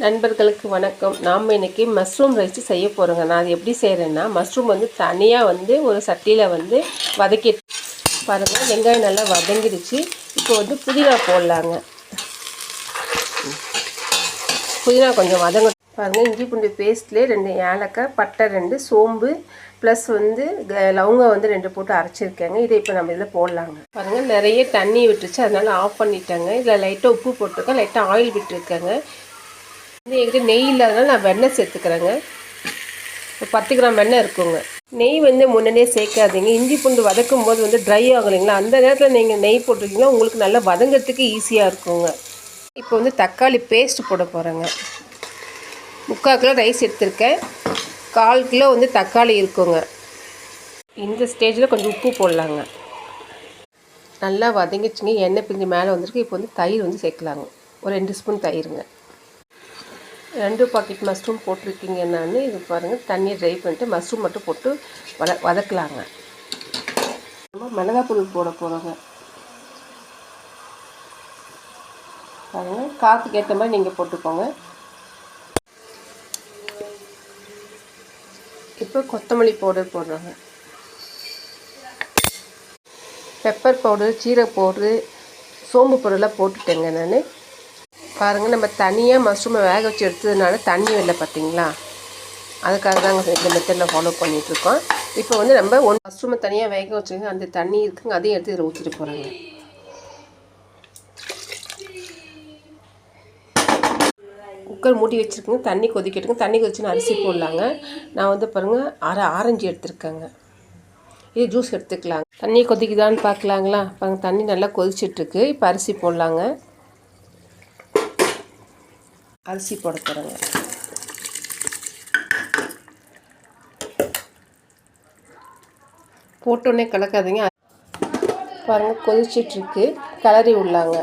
நண்பர்களுக்கு வணக்கம். நாம் இன்றைக்கி மஷ்ரூம் ரைஸ் செய்ய போகிறோங்க. நான் அது எப்படி செய்கிறேன்னா, மஷ்ரூம் தனியாக ஒரு சட்டியில் வதக்கி பாருங்கள். வெங்காயம் நல்லா வதங்கிடுச்சு. இப்போ புதினா போடலாங்க. புதினா கொஞ்சம் வதங்க பாருங்கள். இஞ்சி பூண்டு பேஸ்ட்லேயே 2 ஏலக்காய், பட்டை 2, சோம்பு ப்ளஸ் லவங்கம் 2 போட்டு அரைச்சிருக்கேங்க. இதை இப்போ நம்ம இதில் போடலாங்க. பாருங்கள், நிறைய தண்ணி விட்டுருச்சு, அதனால் ஆஃப் பண்ணிட்டேங்க. இதில் லைட்டாக உப்பு போட்டிருக்கேன், லைட்டாக ஆயில் விட்டுருக்கேங்க. என்கிட்ட நெய் இல்லாதனால நான் வெண்ணெய் சேர்த்துக்கிறேங்க. 10 கிராம் வெண்ணெய் இருக்குங்க. நெய் முன்னாடியே சேர்க்காதீங்க. இஞ்சி பூண்டு வதக்கும் போது ட்ரை ஆகும் இல்லைங்களா, அந்த நேரத்தில் நீங்கள் நெய் போட்டிருக்கீங்கன்னா உங்களுக்கு நல்லா வதங்கிறதுக்கு ஈஸியாக இருக்குங்க. இப்போ தக்காளி பேஸ்ட் போட போகிறேங்க. 3/4 கிலோ ரைஸ் எடுத்திருக்கேன். 1/4 கிலோ தக்காளி இருக்குங்க. இந்த ஸ்டேஜில் கொஞ்சம் உப்பு போடலாங்க. நல்லா வதங்கிச்சுங்க. எண்ணெய் பிரிஞ்சு மேலே வந்திருக்கு. இப்போ தயிர் சேர்க்கலாங்க. ஒரு 2 ஸ்பூன் தயிருங்க. 2 பாக்கெட் மஷ்ரூம் போட்டிருக்கீங்க. நான் இது பாருங்கள், தண்ணியை ட்ரை பண்ணிட்டு மஷ்ரூம் மட்டும் போட்டு வதக்கலாங்க. நம்ம மிளகாத்தூள் போட போகிறோங்க. பாருங்கள், காற்றுக்கு ஏற்ற மாதிரி நீங்கள் போட்டுக்கோங்க. இப்போ கொத்தமல்லி பவுடர் போடுறோங்க. பெப்பர் பவுடர், சீரக பவுட்ரு, சோம்பு பவுடர்லாம் போட்டுட்டேங்க நான். பாருங்கள், நம்ம தனியாக மஷ்ரூமை வேக வச்சு எடுத்ததுனால தண்ணி இல்லை பார்த்தீங்களா, அதுக்காக தாங்க இந்த மெத்தடில் ஃபாலோ பண்ணிகிட்ருக்கோம். இப்போ நம்ம மஷ்ரூமை தனியாக வேக வச்சுருங்க. அந்த தண்ணி இருக்குங்க, அதையும் எடுத்து இதில் ஊற்றிட்டு போகிறாங்க. குக்கர் மூடி வச்சுருக்குங்க. தண்ணி கொதிக்கட்டுங்க. தண்ணி கொதிச்சுன்னு அரிசி போடலாங்க. நான் பாருங்கள், அரை ஆரஞ்சு எடுத்துருக்கேங்க. இது ஜூஸ் எடுத்துக்கலாங்க. தண்ணி கொதிக்குதான்னு பார்க்கலாங்களா. பாருங்கள், தண்ணி நல்லா கொதிச்சிட்ருக்கு. இப்போ அரிசி போடலாங்க. அரிசி போட போகிறேங்க. போட்டோன்னே கலக்காதீங்க. பாருங்கள், கொதிச்சிட்ருக்கு. கிளறி விடலாங்க.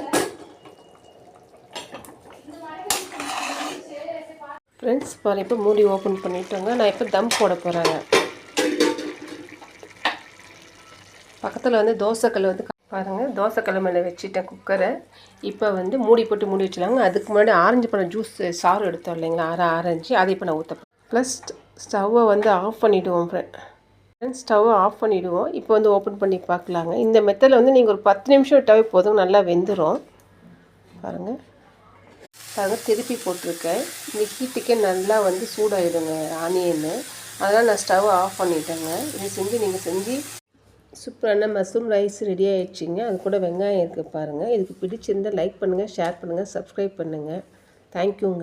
ஃப்ரெண்ட்ஸ் பாருங்கள், இப்போ மூடி ஓப்பன் பண்ணிட்டோங்க. நான் இப்போ தம் போட போகிறேங்க. பக்கத்தில் தோசைக்கல் பாருங்கள், தோசைக்கல் மேலே வச்சுட்டேன் குக்கரை. இப்போ மூடி போட்டு மூடி வச்சுலாங்க. அதுக்கு முன்னாடி ஆரஞ்சு பழம் ஜூஸ் சாறு எடுத்தோம் இல்லைங்களா, அரை ஆரஞ்சு, அதை இப்போ நான் ஊற்ற ப்ளஸ் ஸ்டவ்வை ஆஃப் பண்ணிவிடுவோம். ஃப்ரெண்ட்ஸ், ஸ்டவ்வை ஆஃப் பண்ணிவிடுவோம். இப்போ ஓப்பன் பண்ணி பார்க்கலாங்க. இந்த மெத்தடில் நீங்கள் ஒரு 10 நிமிஷம் விட்டாவே போதும், நல்லா வெந்துடும். பாருங்கள் திருப்பி போட்டிருக்கேன். இந்த ஹீட்டுக்கே நல்லா சூடாகிடுங்க ஆனியன்னு. அதனால் நான் ஸ்டவ்வை ஆஃப் பண்ணிட்டேங்க. இதை நீங்கள் செஞ்சு சூப்பரான மஷ்ரூம் ரைஸ் ரெடி ஆகிடுச்சிங்க. அது கூட வெங்காயம் இருக்குது பாருங்கள். இதுக்கு பிடிச்சிருந்தால் லைக் பண்ணுங்கள், ஷேர் பண்ணுங்கள், சப்ஸ்கிரைப் பண்ணுங்கள். தேங்க்யூங்க.